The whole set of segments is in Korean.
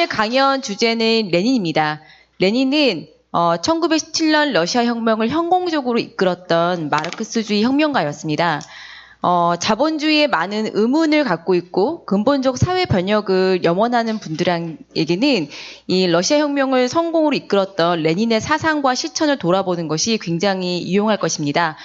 오늘 강연 주제는 레닌입니다. 레닌은 1917년 러시아 혁명을 성공적으로 이끌었던 마르크스주의 혁명가였습니다. 자본주의에 많은 의문을 갖고 있고 근본적 사회 변혁을 염원하는 분들에게는 이 러시아 혁명을 성공으로 이끌었던 레닌의 사상과 실천을 돌아보는 것이 굉장히 유용할 것입니다.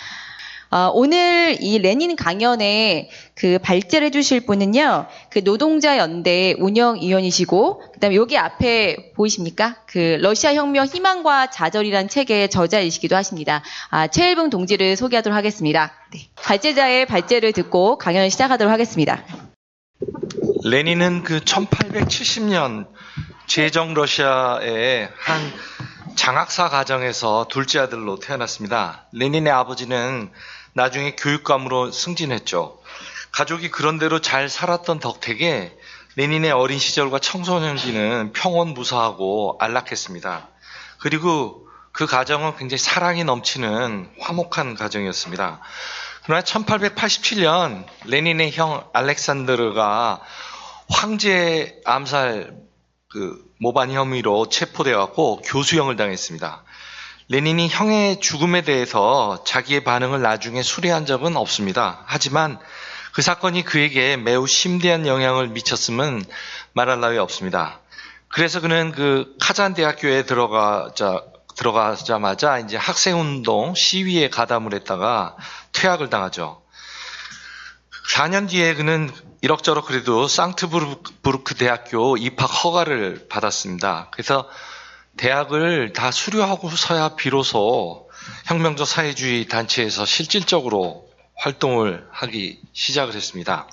오늘 이 레닌 강연에 그 발제를 해주실 분은요, 그 노동자연대 운영위원이시고, 그 다음에 여기 앞에 보이십니까? 그 러시아 혁명 희망과 좌절이란 책의 저자이시기도 하십니다. 최일붕 동지를 소개하도록 하겠습니다. 네. 발제자의 발제를 듣고 강연을 시작하도록 하겠습니다. 레닌은 그 1870년 제정 러시아의 한 장학사 가정에서 둘째 아들로 태어났습니다. 레닌의 아버지는 나중에 교육감으로 승진했죠. 가족이 그런대로 잘 살았던 덕택에 레닌의 어린 시절과 청소년기는 평온무사하고 안락했습니다. 그리고 그 가정은 굉장히 사랑이 넘치는 화목한 가정이었습니다. 그러나 1887년 레닌의 형 알렉산드르가 황제 암살 모반 혐의로 체포되었고 교수형을 당했습니다. 레닌이 형의 죽음에 대해서 자기의 반응을 나중에 수리한 적은 없습니다. 하지만 그 사건이 그에게 매우 심대한 영향을 미쳤음은 말할 나위 없습니다. 그래서 그는 그 카잔 대학교에 들어가자마자 이제 학생운동 시위에 가담을 했다가 퇴학을 당하죠. 4년 뒤에 그는 이럭저럭 그래도 상트부르크 대학교 입학 허가를 받았습니다. 그래서 대학을 다 수료하고서야 비로소 혁명적 사회주의 단체에서 실질적으로 활동을 하기 시작을 했습니다.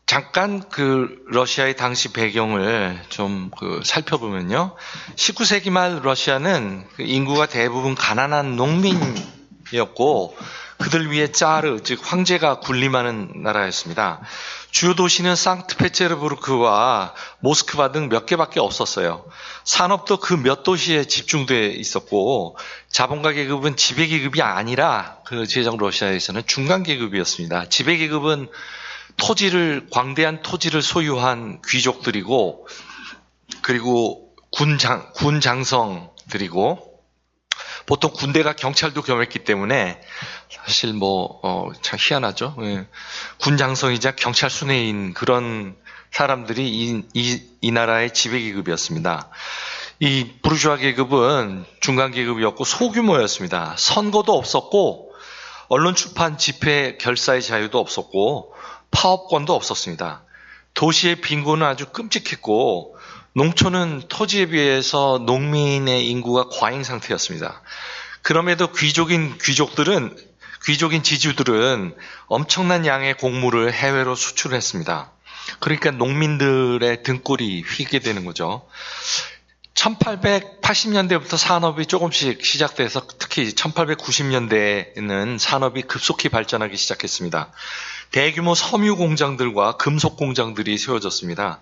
잠깐 그 러시아의 당시 배경을 좀 살펴보면요. 19세기 말 러시아는 인구가 대부분 가난한 농민이었고 그들 위해 짜르, 즉 황제가 군림하는 나라였습니다. 주요 도시는 상트페테르부르크와 모스크바 등 몇 개밖에 없었어요. 산업도 그 몇 도시에 집중돼 있었고 자본가 계급은 지배 계급이 아니라 그 제정 러시아에서는 중간 계급이었습니다. 지배 계급은 광대한 토지를 소유한 귀족들이고 그리고 군장성들이고 보통 군대가 경찰도 겸했기 때문에 사실 참 희한하죠. 예. 군장성이자 경찰 순회인 그런 사람들이 이 나라의 지배계급이었습니다. 이 부르주아 계급은 중간 계급이었고 소규모였습니다. 선거도 없었고 언론 출판 집회 결사의 자유도 없었고 파업권도 없었습니다. 도시의 빈곤은 아주 끔찍했고 농촌은 토지에 비해서 농민의 인구가 과잉 상태였습니다. 그럼에도 귀족인 지주들은 엄청난 양의 곡물을 해외로 수출했습니다. 그러니까 농민들의 등골이 휘게 되는 거죠. 1880년대부터 산업이 조금씩 시작돼서 특히 1890년대에는 산업이 급속히 발전하기 시작했습니다. 대규모 섬유 공장들과 금속 공장들이 세워졌습니다.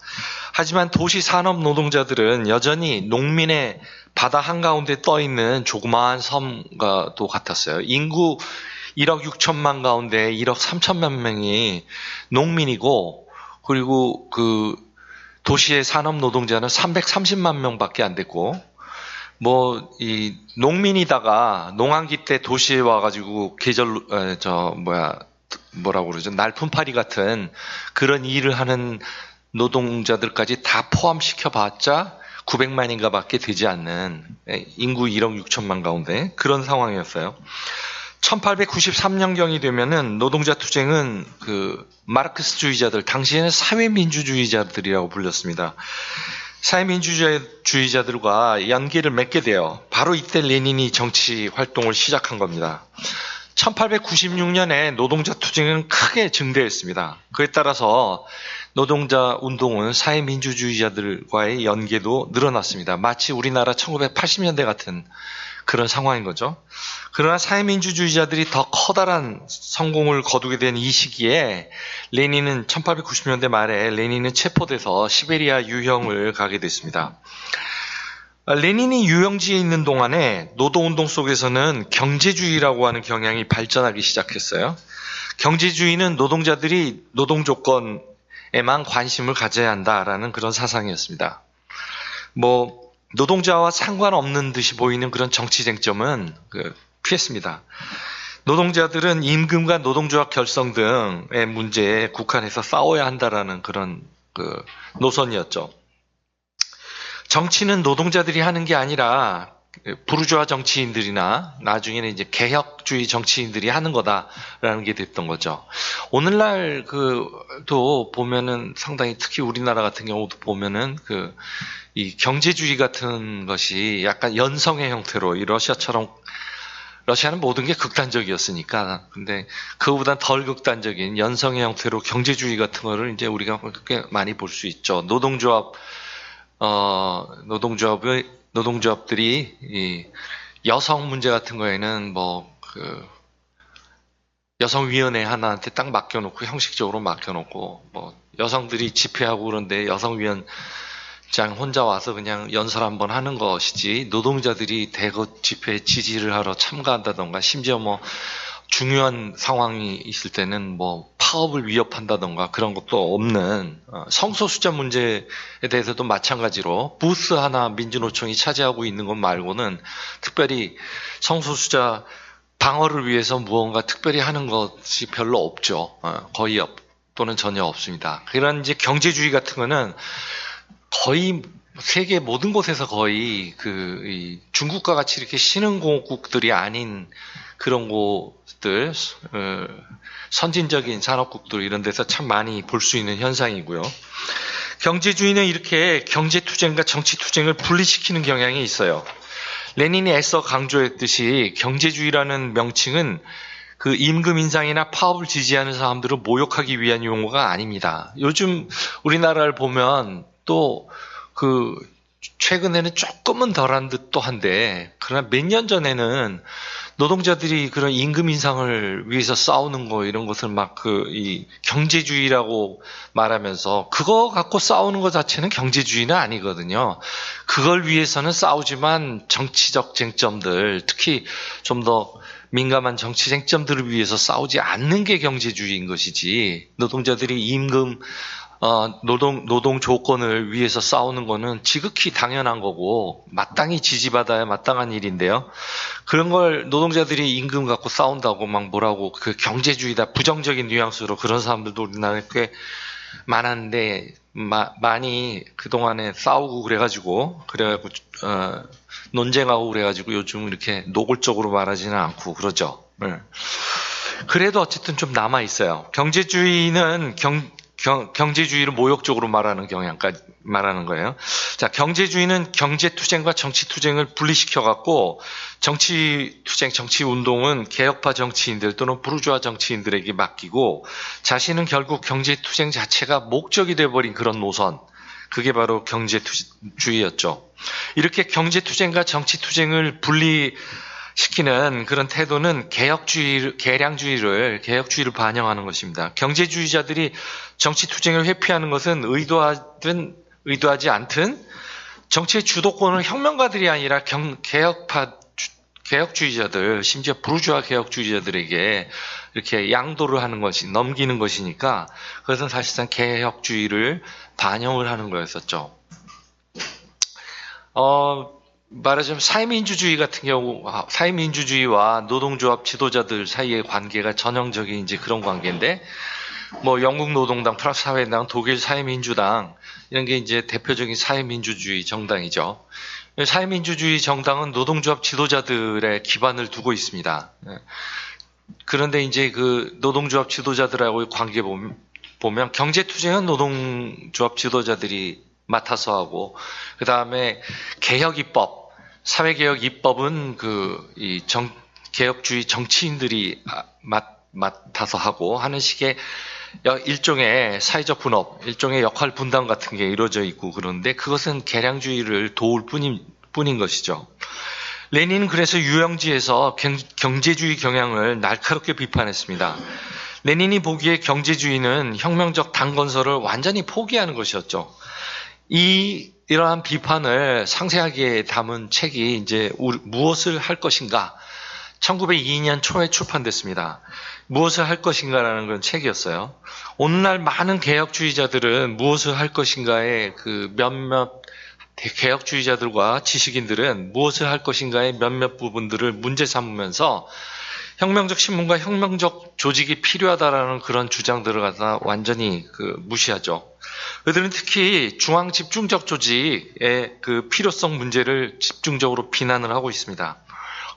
하지만 도시 산업 노동자들은 여전히 농민의 바다 한가운데 떠있는 조그마한 섬과도 같았어요. 인구 1억 6천만 가운데 1억 3천만 명이 농민이고 그리고 그 도시의 산업 노동자는 330만 명밖에 안 됐고 이 농민이다가 농한기 때 도시에 와가지고 날품팔이 같은 그런 일을 하는 노동자들까지 다 포함시켜봤자 900만인가 밖에 되지 않는 인구 1억 6천만 가운데 그런 상황이었어요. 1893년경이 되면은 노동자 투쟁은 마르크스주의자들, 당시에는 사회민주주의자들이라고 불렸습니다. 사회민주주의자들과 연계를 맺게 돼요. 바로 이때 레닌이 정치 활동을 시작한 겁니다. 1896년에 노동자 투쟁은 크게 증대했습니다. 그에 따라서 노동자 운동은 사회민주주의자들과의 연계도 늘어났습니다. 마치 우리나라 1980년대 같은 그런 상황인 거죠. 그러나 사회민주주의자들이 더 커다란 성공을 거두게 된 이 시기에 레닌은 1890년대 말에 레닌은 체포돼서 시베리아 유형을 가게 됐습니다. 레닌이 유영지에 있는 동안에 노동운동 속에서는 경제주의라고 하는 경향이 발전하기 시작했어요. 경제주의는 노동자들이 노동조건에 에만 관심을 가져야 한다라는 그런 사상이었습니다. 뭐 노동자와 상관없는 듯이 보이는 그런 정치 쟁점은 피했습니다. 노동자들은 임금과 노동조합 결성 등의 문제에 국한해서 싸워야 한다라는 그런 노선이었죠. 정치는 노동자들이 하는 게 아니라 부르주아 정치인들이나 나중에는 이제 개혁주의 정치인들이 하는 거다라는 게 됐던 거죠. 오늘날 또 보면은 상당히 특히 우리나라 같은 경우도 보면은 이 경제주의 같은 것이 약간 연성의 형태로 이 러시아는 모든 게 극단적이었으니까. 근데 그거보다 덜 극단적인 연성의 형태로 경제주의 같은 거를 이제 우리가 꽤 많이 볼 수 있죠. 노동조합들이 이 여성 문제 같은 거에는 여성위원회 하나한테 딱 맡겨놓고 형식적으로 맡겨놓고 여성들이 집회하고 그런데 여성위원장 혼자 와서 그냥 연설 한번 하는 것이지 노동자들이 대거 집회에 지지를 하러 참가한다던가 심지어 중요한 상황이 있을 때는 파업을 위협한다던가 그런 것도 없는 성소수자 문제에 대해서도 마찬가지로 부스 하나 민주노총이 차지하고 있는 것 말고는 특별히 성소수자 방어를 위해서 무언가 특별히 하는 것이 별로 없죠. 거의 또는 전혀 없습니다. 그런 이제 경제주의 같은 거는 거의 세계 모든 곳에서 거의 이 중국과 같이 이렇게 신흥공업국들이 아닌 그런 곳들, 선진적인 산업국들 이런 데서 참 많이 볼 수 있는 현상이고요. 경제주의는 이렇게 경제투쟁과 정치투쟁을 분리시키는 경향이 있어요. 레닌이 애써 강조했듯이 경제주의라는 명칭은 임금 인상이나 파업을 지지하는 사람들을 모욕하기 위한 용어가 아닙니다. 요즘 우리나라를 보면 또 최근에는 조금은 덜한 듯도 한데, 그러나 몇 년 전에는 노동자들이 그런 임금 인상을 위해서 싸우는 거 이런 것을 이 경제주의라고 말하면서 그거 갖고 싸우는 것 자체는 경제주의는 아니거든요. 그걸 위해서는 싸우지만 정치적 쟁점들, 특히 좀 더 민감한 정치 쟁점들을 위해서 싸우지 않는 게 경제주의인 것이지, 노동자들이 임금 노동 조건을 위해서 싸우는 거는 지극히 당연한 거고 마땅히 지지받아야 마땅한 일인데요. 그런 걸 노동자들이 임금 갖고 싸운다고 뭐라고 경제주의다 부정적인 뉘앙스로 그런 사람들도 우리나라에 꽤 많았는데 많이 그동안에 싸우고 그래가지고 논쟁하고 그래가지고 요즘 이렇게 노골적으로 말하지는 않고 그러죠. 그래도 어쨌든 좀 남아 있어요. 경제주의는 경제주의를 모욕적으로 말하는 경향까지 말하는 거예요. 자, 경제주의는 경제투쟁과 정치투쟁을 분리시켜갖고 정치투쟁, 정치운동은 개혁파 정치인들 또는 부르주아 정치인들에게 맡기고 자신은 결국 경제투쟁 자체가 목적이 돼버린 그런 노선. 그게 바로 경제주의였죠. 이렇게 경제투쟁과 정치투쟁을 시키는 그런 태도는 개량주의를 반영하는 것입니다. 경제주의자들이 정치투쟁을 회피하는 것은 의도하지 않든 정치의 주도권을 혁명가들이 아니라 개혁주의자들, 심지어 부르주아 개혁주의자들에게 이렇게 양도를 하는 넘기는 것이니까 그것은 사실상 개혁주의를 반영을 하는 거였었죠. 말하자면 사회민주주의 같은 경우, 사회민주주의와 노동조합 지도자들 사이의 관계가 전형적인 이제 그런 관계인데, 영국 노동당, 프랑스 사회당, 독일 사회민주당, 이런 게 이제 대표적인 사회민주주의 정당이죠. 사회민주주의 정당은 노동조합 지도자들의 기반을 두고 있습니다. 그런데 이제 노동조합 지도자들하고의 관계 보면 경제투쟁은 노동조합 지도자들이 맡아서 하고, 그 다음에 개혁입법, 사회개혁 입법은 개혁주의 정치인들이 맡아서 하고 하는 식의 일종의 사회적 분업, 일종의 역할 분담 같은 게 이루어져 있고 그런데 그것은 개량주의를 도울 뿐인 것이죠. 레닌은 그래서 유영지에서 경제주의 경향을 날카롭게 비판했습니다. 레닌이 보기에 경제주의는 혁명적 당건설을 완전히 포기하는 것이었죠. 이러한 비판을 상세하게 담은 책이 이제 무엇을 할 것인가? 1902년 초에 출판됐습니다. 무엇을 할 것인가라는 그런 책이었어요. 오늘날 많은 개혁주의자들은 무엇을 할 것인가에 그 몇몇 개혁주의자들과 지식인들은 무엇을 할 것인가의 몇몇 부분들을 문제 삼으면서 혁명적 신문과 혁명적 조직이 필요하다라는 그런 주장들을 갖다 완전히 무시하죠. 그들은 특히 중앙 집중적 조직의 그 필요성 문제를 집중적으로 비난을 하고 있습니다.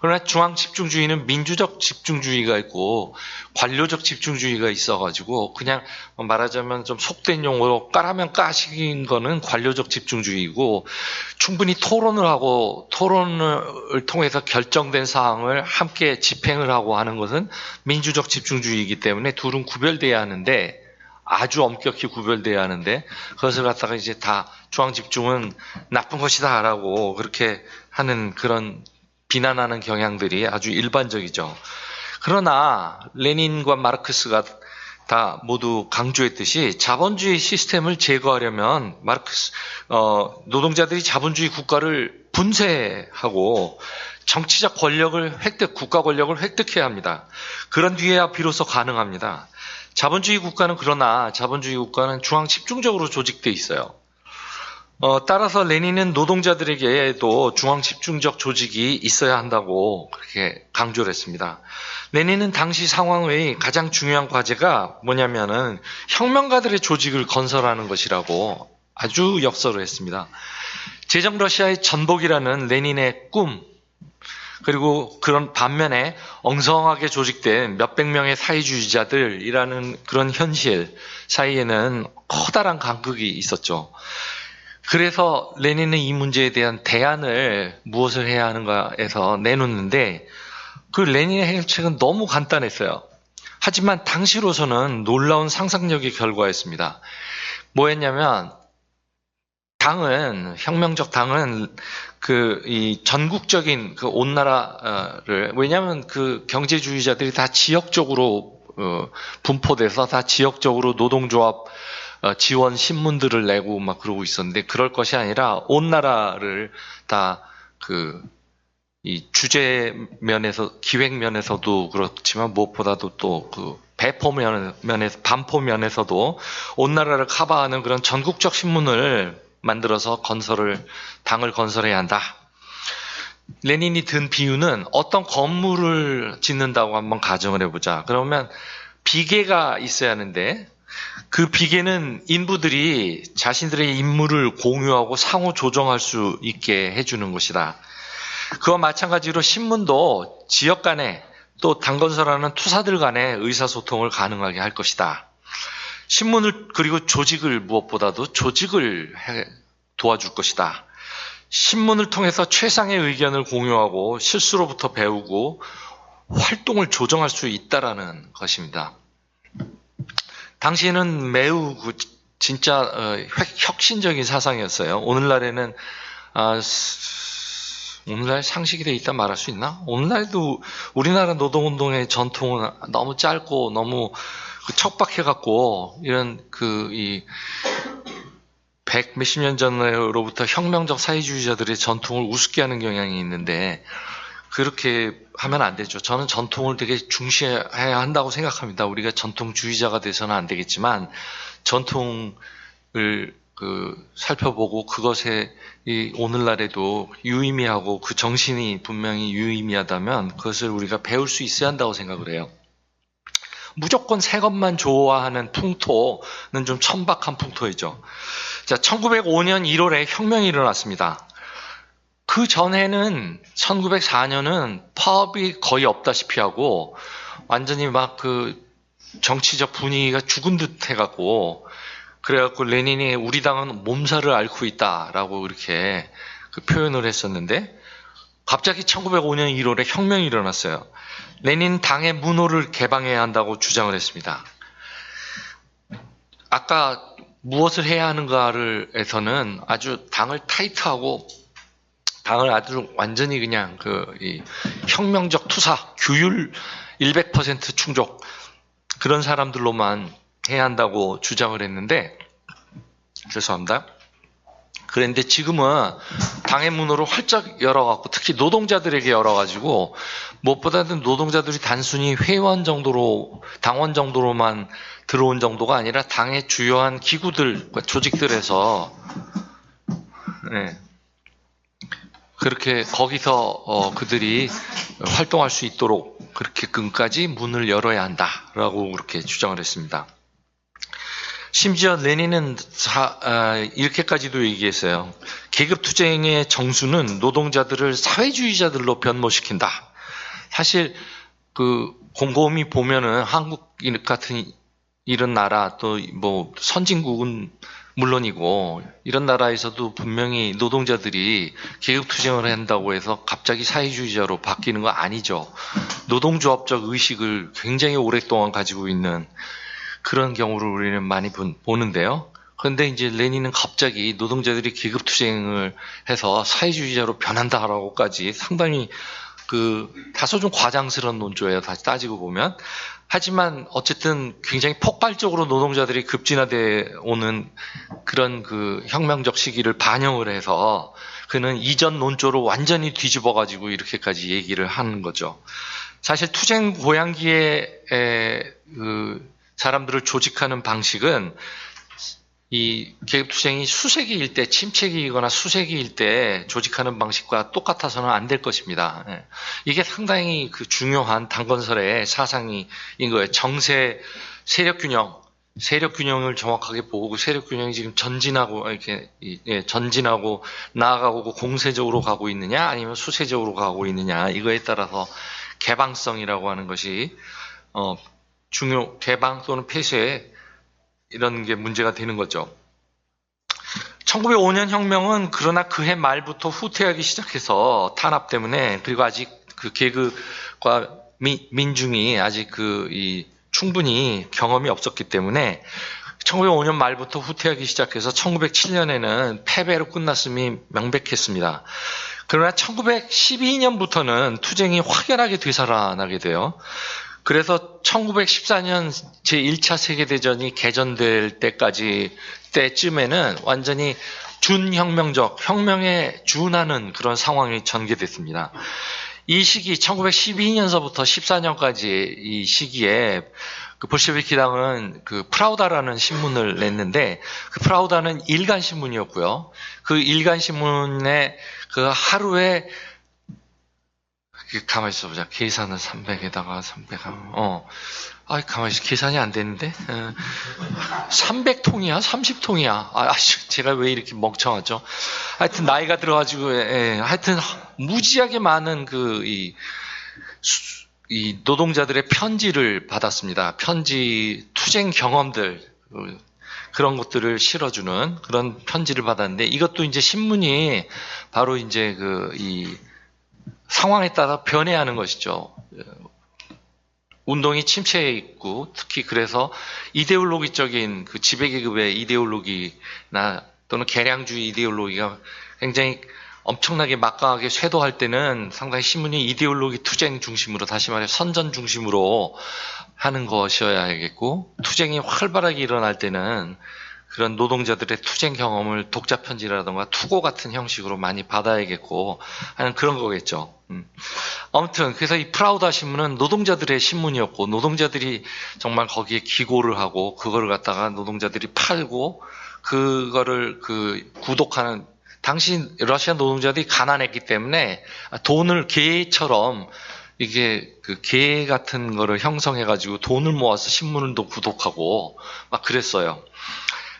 그러나 중앙 집중주의는 민주적 집중주의가 있고 관료적 집중주의가 있어가지고 그냥 말하자면 좀 속된 용어로 까라면 까식인 거는 관료적 집중주의이고 충분히 토론을 하고 토론을 통해서 결정된 사항을 함께 집행을 하고 하는 것은 민주적 집중주의이기 때문에 둘은 구별돼야 하는데 아주 엄격히 구별돼야 하는데 그것을 갖다가 이제 다 중앙 집중은 나쁜 것이다라고 그렇게 하는 그런 비난하는 경향들이 아주 일반적이죠. 그러나 레닌과 마르크스가 다 모두 강조했듯이 자본주의 시스템을 제거하려면 노동자들이 자본주의 국가를 분쇄하고 정치적 권력을 국가 권력을 획득해야 합니다. 그런 뒤에야 비로소 가능합니다. 자본주의 국가는 중앙 집중적으로 조직돼 있어요. 따라서 레닌은 노동자들에게도 중앙 집중적 조직이 있어야 한다고 그렇게 강조를 했습니다. 레닌은 당시 상황의 가장 중요한 과제가 뭐냐면은 혁명가들의 조직을 건설하는 것이라고 아주 역설을 했습니다. 제정 러시아의 전복이라는 레닌의 꿈, 그리고 그런 반면에 엉성하게 조직된 몇백 명의 사회주의자들이라는 그런 현실 사이에는 커다란 간극이 있었죠. 그래서 레닌은 이 문제에 대한 대안을 무엇을 해야 하는가에서 내놓는데 그 레닌의 해결책은 너무 간단했어요. 하지만 당시로서는 놀라운 상상력의 결과였습니다. 뭐였냐면 혁명적 당은 이 전국적인 온 나라를, 왜냐하면 그 경제주의자들이 다 지역적으로 분포돼서 다 지역적으로 노동조합 지원 신문들을 내고 막 그러고 있었는데 그럴 것이 아니라 온 나라를 다 이 주제 면에서 기획 면에서도 그렇지만 무엇보다도 또 반포 면에서도 온 나라를 커버하는 그런 전국적 신문을 만들어서 당을 건설해야 한다. 레닌이 든 비유는 어떤 건물을 짓는다고 한번 가정을 해보자. 그러면 비계가 있어야 하는데 그 비계는 인부들이 자신들의 임무를 공유하고 상호 조정할 수 있게 해주는 것이다. 그와 마찬가지로 신문도 지역 간에 또 당 건설하는 투사들 간의 의사소통을 가능하게 할 것이다. 신문을 그리고 무엇보다도 조직을 도와줄 것이다. 신문을 통해서 최상의 의견을 공유하고 실수로부터 배우고 활동을 조정할 수 있다라는 것입니다. 당시에는 매우 진짜 혁신적인 사상이었어요. 오늘날에는 오늘날 상식이 돼 있다 말할 수 있나? 오늘날도 우리나라 노동운동의 전통은 너무 짧고 너무 척박해갖고 이런 백 몇십 년 전으로부터 혁명적 사회주의자들의 전통을 우습게 하는 경향이 있는데 그렇게 하면 안 되죠. 저는 전통을 되게 중시해야 한다고 생각합니다. 우리가 전통주의자가 돼서는 안 되겠지만 전통을 살펴보고 그것에 오늘날에도 유의미하고 그 정신이 분명히 유의미하다면 그것을 우리가 배울 수 있어야 한다고 생각을 해요. 무조건 새 것만 좋아하는 풍토는 좀 천박한 풍토이죠. 자, 1905년 1월에 혁명이 일어났습니다. 그 전에는 1904년은 파업이 거의 없다시피 하고 완전히 막 정치적 분위기가 죽은 듯 해갖고 그래갖고 레닌이 우리 당은 몸살을 앓고 있다라고 이렇게 표현을 했었는데 갑자기 1905년 1월에 혁명이 일어났어요. 레닌 당의 문호를 개방해야 한다고 주장을 했습니다. 아까 무엇을 해야 하는가에서는 아주 당을 타이트하고 당을 아주 완전히 그냥 이 혁명적 투사, 규율 100% 충족 그런 사람들로만 해야 한다고 주장을 했는데 죄송합니다. 그런데 지금은 당의 문호를 활짝 열어갖고 특히 노동자들에게 열어가지고 무엇보다도 노동자들이 단순히 회원 정도로 당원 정도로만 들어온 정도가 아니라 당의 주요한 기구들, 조직들에서 네, 그렇게 거기서 그들이 활동할 수 있도록 그렇게끔까지 문을 열어야 한다라고 그렇게 주장을 했습니다. 심지어 레닌은 이렇게까지도 얘기했어요. 계급투쟁의 정수는 노동자들을 사회주의자들로 변모시킨다. 사실 곰곰이 보면은 한국 같은 이런 나라 또 뭐 선진국은 물론이고 이런 나라에서도 분명히 노동자들이 계급투쟁을 한다고 해서 갑자기 사회주의자로 바뀌는 거 아니죠. 노동조합적 의식을 굉장히 오랫동안 가지고 있는 그런 경우를 우리는 많이 보는데요. 그런데 이제 레닌은 갑자기 노동자들이 계급투쟁을 해서 사회주의자로 변한다라고까지 상당히 다소 좀 과장스러운 논조예요. 다시 따지고 보면. 하지만 어쨌든 굉장히 폭발적으로 노동자들이 급진화돼 오는 그런 혁명적 시기를 반영을 해서 그는 이전 논조를 완전히 뒤집어가지고 이렇게까지 얘기를 하는 거죠. 사실 투쟁 고양기의 사람들을 조직하는 방식은 이 계급투쟁이 수세기일 때, 침체기이거나 수세기일 때 조직하는 방식과 똑같아서는 안 될 것입니다. 이게 상당히 중요한 당건설의 사상인 거예요. 정세, 세력균형을 정확하게 보고 세력균형이 지금 전진하고 나아가고 공세적으로 가고 있느냐 아니면 수세적으로 가고 있느냐 이거에 따라서 개방성이라고 하는 것이 개방 또는 폐쇄 이런 게 문제가 되는 거죠. 1905년 혁명은 그러나 그해 말부터 후퇴하기 시작해서 탄압 때문에 그리고 아직 계급과 민중이 아직 충분히 경험이 없었기 때문에 1905년 말부터 후퇴하기 시작해서 1907년에는 패배로 끝났음이 명백했습니다. 그러나 1912년부터는 투쟁이 확연하게 되살아나게 돼요. 그래서 1914년 제1차 세계대전이 개전될 때쯤에는 완전히 준혁명적, 혁명에 준하는 그런 상황이 전개됐습니다. 이 시기, 1912년서부터 14년까지 이 시기에 볼셰비키당은 프라우다라는 신문을 냈는데 프라우다는 일간신문이었고요. 일간신문에 하루에 가만히 있어보자. 계산은 300에다가 300하면, 가만히 있어. 계산이 안 되는데? 300통이야? 30통이야? 제가 왜 이렇게 멍청하죠? 하여튼, 나이가 들어가지고, 하여튼, 무지하게 많은 이 노동자들의 편지를 받았습니다. 편지, 투쟁 경험들, 그런 것들을 실어주는 그런 편지를 받았는데, 이것도 이제 신문이 바로 이제 상황에 따라 변해하는 것이죠. 운동이 침체해 있고 특히 그래서 이데올로기적인 지배계급의 이데올로기나 또는 개량주의 이데올로기가 굉장히 엄청나게 막강하게 쇄도할 때는 상당히 신문이 이데올로기 투쟁 중심으로 다시 말해 선전 중심으로 하는 것이어야겠고 투쟁이 활발하게 일어날 때는 그런 노동자들의 투쟁 경험을 독자 편지라든가 투고 같은 형식으로 많이 받아야겠고 하는 그런 거겠죠. 아무튼 그래서 이 프라우다 신문은 노동자들의 신문이었고 노동자들이 정말 거기에 기고를 하고 그거를 갖다가 노동자들이 팔고 그거를 구독하는 당시 러시아 노동자들이 가난했기 때문에 돈을 개처럼 이게 개 같은 거를 형성해가지고 돈을 모아서 신문도 구독하고 막 그랬어요.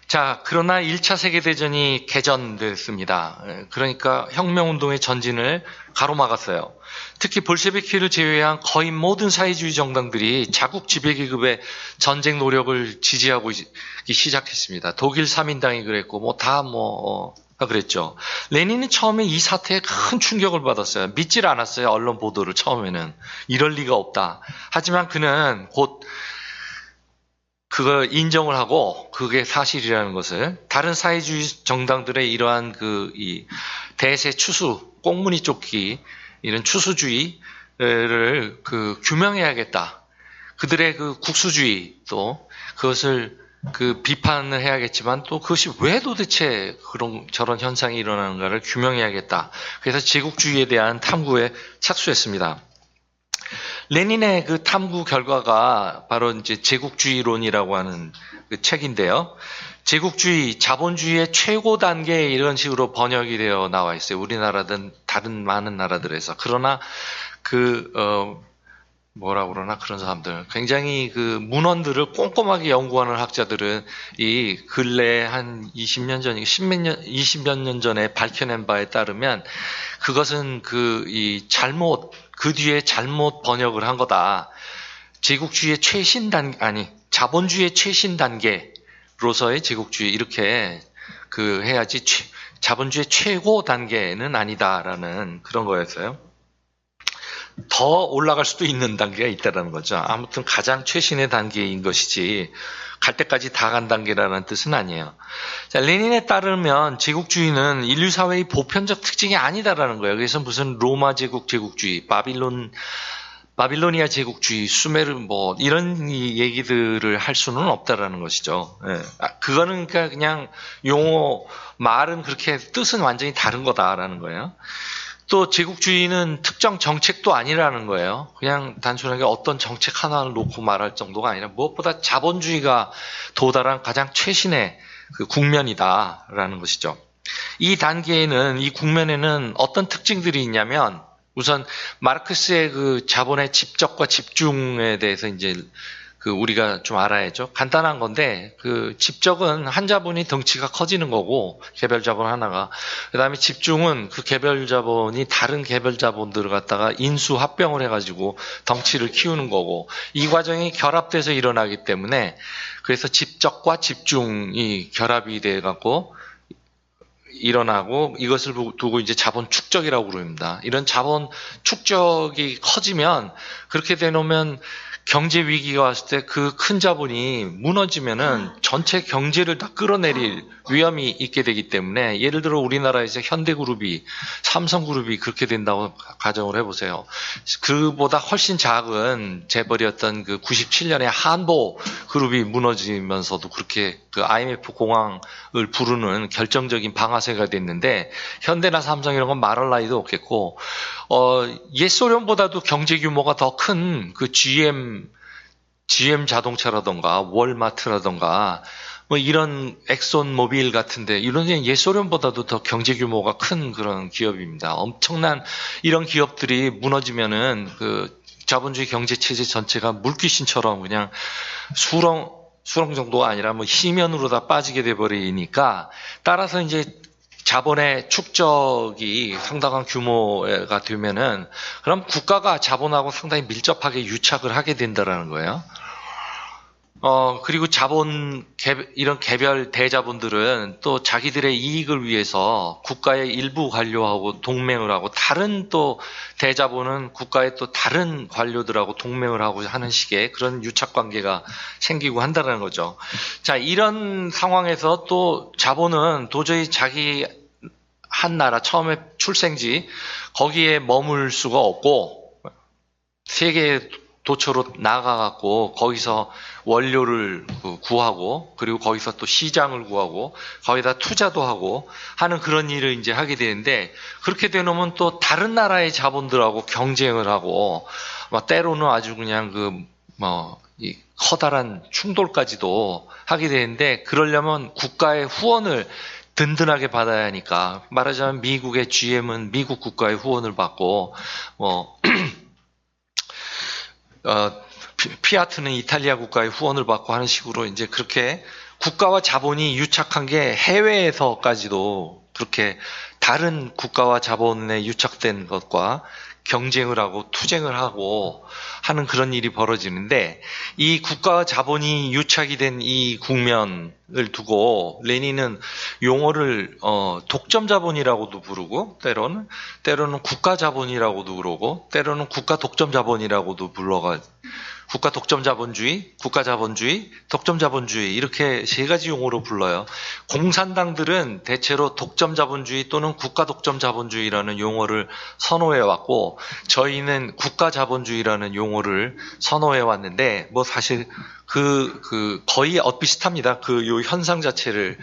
자, 그러나 1차 세계대전이 개전됐습니다. 그러니까 혁명운동의 전진을 가로막았어요. 특히 볼셰비키를 제외한 거의 모든 사회주의 정당들이 자국 지배계급의 전쟁 노력을 지지하고 시작했습니다. 독일 3인당이 그랬고, 그랬죠. 레닌은 처음에 이 사태에 큰 충격을 받았어요. 믿질 않았어요. 언론 보도를 처음에는. 이럴 리가 없다. 하지만 그는 곧 그걸 인정을 하고 그게 사실이라는 것을 다른 사회주의 정당들의 이러한 이 대세 추수, 꽁무니 쫓기 이런 추수주의를 규명해야겠다. 그들의 국수주의 또 그것을 그 비판을 해야겠지만 또 그것이 왜 도대체 저런 현상이 일어나는가를 규명해야겠다. 그래서 제국주의에 대한 탐구에 착수했습니다. 레닌의 그 탐구 결과가 바로 이제 제국주의론이라고 하는 그 책인데요. 제국주의, 자본주의의 최고 단계 이런 식으로 번역이 되어 나와 있어요. 우리나라든 다른 많은 나라들에서. 그러나 뭐라 그러나 그런 사람들 굉장히 그 문헌들을 꼼꼼하게 연구하는 학자들은 이 근래 한 20년 전, 20몇 년 전에 밝혀낸 바에 따르면 그것은 그 뒤에 잘못 번역을 한 거다. 제국주의의 자본주의의 최신 단계로서의 제국주의 이렇게 해야지 자본주의의 최고 단계는 아니다라는 그런 거였어요. 더 올라갈 수도 있는 단계가 있다는 거죠. 아무튼 가장 최신의 단계인 것이지 갈 때까지 다 간 단계라는 뜻은 아니에요. 자, 레닌에 따르면 제국주의는 인류 사회의 보편적 특징이 아니다라는 거예요. 그래서 무슨 로마 제국주의, 바빌로니아 제국주의, 수메르 이런 얘기들을 할 수는 없다라는 것이죠. 예. 그거는 그러니까 그냥 용어 말은 그렇게 뜻은 완전히 다른 거다라는 거예요. 또 제국주의는 특정 정책도 아니라는 거예요. 그냥 단순하게 어떤 정책 하나를 놓고 말할 정도가 아니라 무엇보다 자본주의가 도달한 가장 최신의 그 국면이다라는 것이죠. 이 국면에는 어떤 특징들이 있냐면 우선 마르크스의 그 자본의 집적과 집중에 대해서 이제 우리가 좀 알아야죠. 간단한 건데, 집적은 한 자본이 덩치가 커지는 거고, 개별 자본 하나가. 그 다음에 집중은 그 개별 자본이 다른 개별 자본들을 갖다가 인수 합병을 해가지고 덩치를 키우는 거고, 이 과정이 결합돼서 일어나기 때문에, 그래서 집적과 집중이 결합이 돼갖고, 일어나고 이것을 두고 이제 자본 축적이라고 부릅니다. 이런 자본 축적이 커지면, 그렇게 되놓으면 경제 위기가 왔을 때 그 큰 자본이 무너지면은 전체 경제를 다 끌어내릴 위험이 있게 되기 때문에 예를 들어 우리나라에서 현대그룹이 삼성그룹이 그렇게 된다고 가정을 해보세요. 그보다 훨씬 작은 재벌이었던 그 97년에 한보그룹이 무너지면서도 그렇게 그 IMF 공황을 부르는 결정적인 방아쇠가 됐는데 현대나 삼성 이런 건 말할 나위도 없겠고 옛 소련보다도 경제 규모가 더 큰 그 GM 자동차라던가 월마트라던가 이런 엑손모빌 같은데 이런 옛 소련보다도 더 경제 규모가 큰 그런 기업입니다. 엄청난 이런 기업들이 무너지면은 그 자본주의 경제 체제 전체가 물귀신처럼 그냥 수렁 정도가 아니라 희면으로 다 빠지게 돼 버리니까 따라서 이제 자본의 축적이 상당한 규모가 되면은 그럼 국가가 자본하고 상당히 밀접하게 유착을 하게 된다라는 거예요. 그리고 이런 개별 대자본들은 또 자기들의 이익을 위해서 국가의 일부 관료하고 동맹을 하고 다른 또 대자본은 국가의 또 다른 관료들하고 동맹을 하고 하는 식의 그런 유착 관계가 생기고 한다는 거죠. 자, 이런 상황에서 또 자본은 도저히 자기 한 나라 처음에 출생지 거기에 머물 수가 없고 세계 도처로 나가갖고 거기서 원료를 구하고 그리고 거기서 또 시장을 구하고 거기다 투자도 하고 하는 그런 일을 이제 하게 되는데 그렇게 되놓으면 또 다른 나라의 자본들하고 경쟁을 하고 때로는 아주 그냥 이 커다란 충돌까지도 하게 되는데 그러려면 국가의 후원을 든든하게 받아야 하니까 말하자면 미국의 GM은 미국 국가의 후원을 받고 피아트는 이탈리아 국가의 후원을 받고 하는 식으로 이제 그렇게 국가와 자본이 유착한 게 해외에서까지도 그렇게 다른 국가와 자본에 유착된 것과 경쟁을 하고 투쟁을 하고 하는 그런 일이 벌어지는데 이 국가와 자본이 유착이 된 이 국면을 두고 레닌은 용어를 독점 자본이라고도 부르고 때로는 국가 자본이라고도 그러고 때로는 국가 독점 자본이라고도 불러가 국가 독점 자본주의, 국가 자본주의, 독점 자본주의 이렇게 세 가지 용어로 불러요. 공산당들은 대체로 독점 자본주의 또는 국가 독점 자본주의라는 용어를 선호해 왔고 저희는 국가 자본주의라는 용어를 선호해 왔는데 뭐 사실 거의 엇비슷합니다. 요 현상 자체를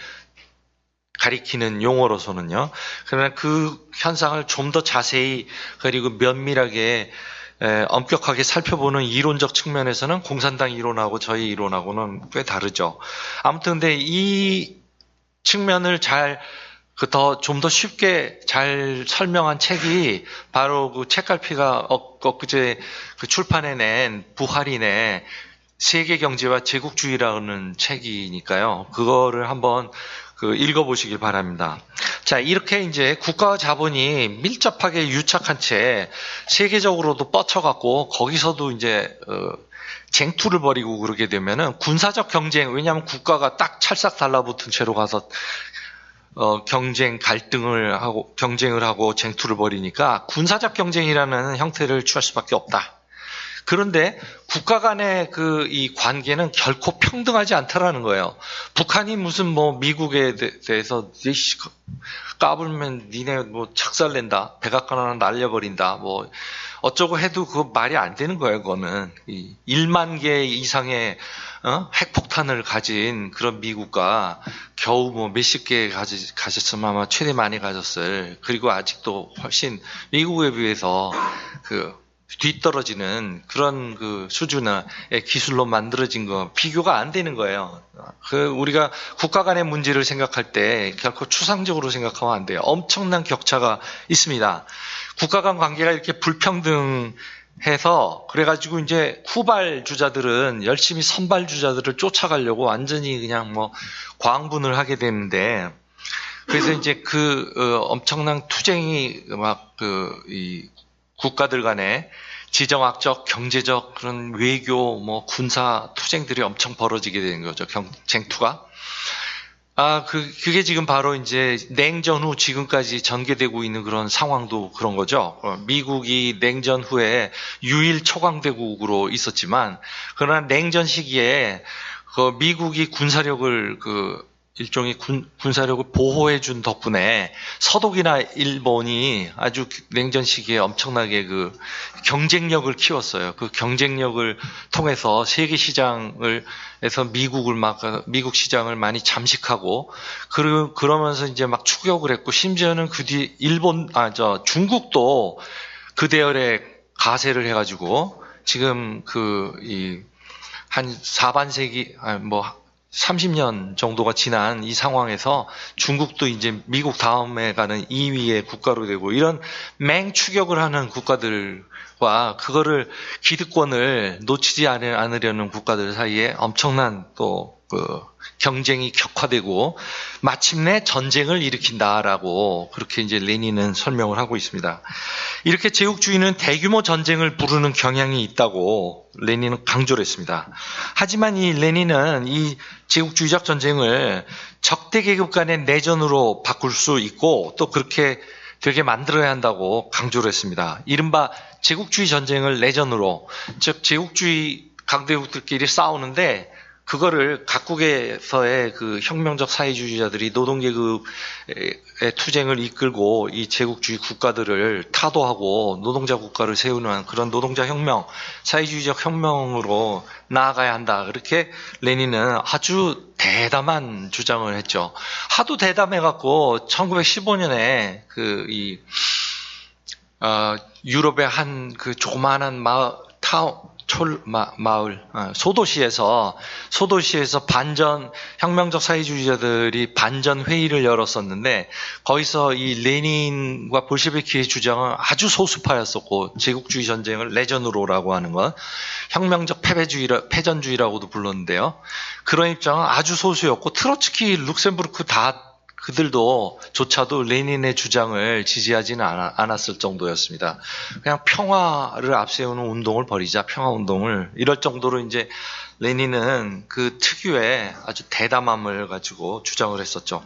가리키는 용어로서는요. 그러나 그 현상을 좀 더 자세히 그리고 면밀하게 엄격하게 살펴보는 이론적 측면에서는 공산당 이론하고 저희 이론하고는 꽤 다르죠. 아무튼 근데 이 측면을 좀 더 쉽게 잘 설명한 책이 바로 그 책갈피가 엊그제 그 출판해낸 부하린의 세계 경제와 제국주의라는 책이니까요. 그거를 한번 읽어보시길 바랍니다. 자, 이렇게 이제 국가와 자본이 밀접하게 유착한 채 세계적으로도 뻗쳐갖고 거기서도 이제 쟁투를 벌이고 그러게 되면은 군사적 경쟁, 왜냐하면 국가가 딱 찰싹 달라붙은 채로 가서 경쟁을 하고 쟁투를 벌이니까 군사적 경쟁이라는 형태를 취할 수밖에 없다. 그런데 국가 간의 이 관계는 결코 평등하지 않다라는 거예요. 북한이 무슨 뭐 미국에 대해서 까불면 니네 뭐 착살낸다, 백악관 하나 날려버린다, 뭐 어쩌고 해도 그거 말이 안 되는 거예요. 그거는 1만 개 이상의 핵폭탄을 가진 그런 미국과 겨우 뭐 몇십 개 가졌으면 아마 최대 많이 가졌을. 그리고 아직도 훨씬 미국에 비해서 뒤떨어지는 그런 수준의 기술로 만들어진 거 비교가 안 되는 거예요. 우리가 국가 간의 문제를 생각할 때 결코 추상적으로 생각하면 안 돼요. 엄청난 격차가 있습니다. 국가 간 관계가 이렇게 불평등해서 그래가지고 이제 후발 주자들은 열심히 선발 주자들을 쫓아가려고 완전히 그냥 뭐 광분을 하게 되는데 그래서 이제 엄청난 투쟁이 이 국가들 간에 지정학적, 경제적 그런 외교, 뭐 군사 투쟁들이 엄청 벌어지게 되는 거죠. 쟁투가. 그게 지금 바로 이제 냉전 후 지금까지 전개되고 있는 그런 상황도 그런 거죠. 미국이 냉전 후에 유일 초강대국으로 있었지만, 그러나 냉전 시기에 미국이 군사력을 일종의 군사력을 보호해준 덕분에 서독이나 일본이 아주 냉전 시기에 엄청나게 경쟁력을 키웠어요. 그 경쟁력을 통해서 세계 시장에서 미국 시장을 많이 잠식하고 그러면서 이제 막 추격을 했고 심지어는 그 뒤 중국도 그 대열에 가세를 해가지고 지금 한 4반세기 30년 정도가 지난 이 상황에서 중국도 이제 미국 다음에 가는 2위의 국가로 되고 이런 맹추격을 하는 국가들과 그거를 기득권을 놓치지 않으려는 국가들 사이에 엄청난 또 경쟁이 격화되고 마침내 전쟁을 일으킨다라고 그렇게 이제 레닌은 설명을 하고 있습니다. 이렇게 제국주의는 대규모 전쟁을 부르는 경향이 있다고 레닌은 강조를 했습니다. 하지만 이 레닌은 이 제국주의적 전쟁을 적대 계급 간의 내전으로 바꿀 수 있고 또 그렇게 되게 만들어야 한다고 강조를 했습니다. 이른바 제국주의 전쟁을 내전으로, 즉 제국주의 강대국들끼리 싸우는데 그거를 각국에서의 혁명적 사회주의자들이 노동계급의 투쟁을 이끌고 이 제국주의 국가들을 타도하고 노동자 국가를 세우는 그런 노동자 혁명, 사회주의적 혁명으로 나아가야 한다. 그렇게 레닌은 아주 대담한 주장을 했죠. 하도 대담해갖고 1915년에 유럽의 한 조그마한 마을, 소도시에서 혁명적 사회주의자들이 반전 회의를 열었었는데, 거기서 이 레닌과 볼셰비키의 주장은 아주 소수파였었고, 제국주의 전쟁을 내전으로라고 하는 건 혁명적 패전주의라고도 불렀는데요. 그런 입장은 아주 소수였고, 트로츠키, 룩셈부르크 그들도 조차도 레닌의 주장을 지지하지는 않았을 정도였습니다. 그냥 평화를 앞세우는 운동을 벌이자, 평화운동을. 이럴 정도로 이제 레닌은 그 특유의 아주 대담함을 가지고 주장을 했었죠.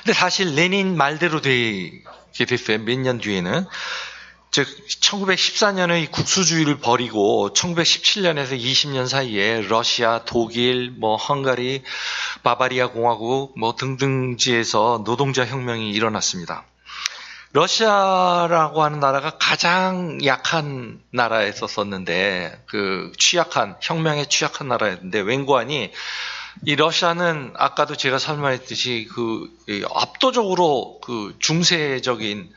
근데 사실 레닌 말대로 되게 됐어요. 몇 년 뒤에는. 즉 1914년의 국수주의를 버리고 1917년에서 20년 사이에 러시아, 독일, 헝가리, 바바리아 공화국 등등지에서 노동자 혁명이 일어났습니다. 러시아라고 하는 나라가 가장 약한 나라였었는데, 혁명에 취약한 나라였는데, 웬고하니, 이 러시아는 아까도 제가 설명했듯이 압도적으로 중세적인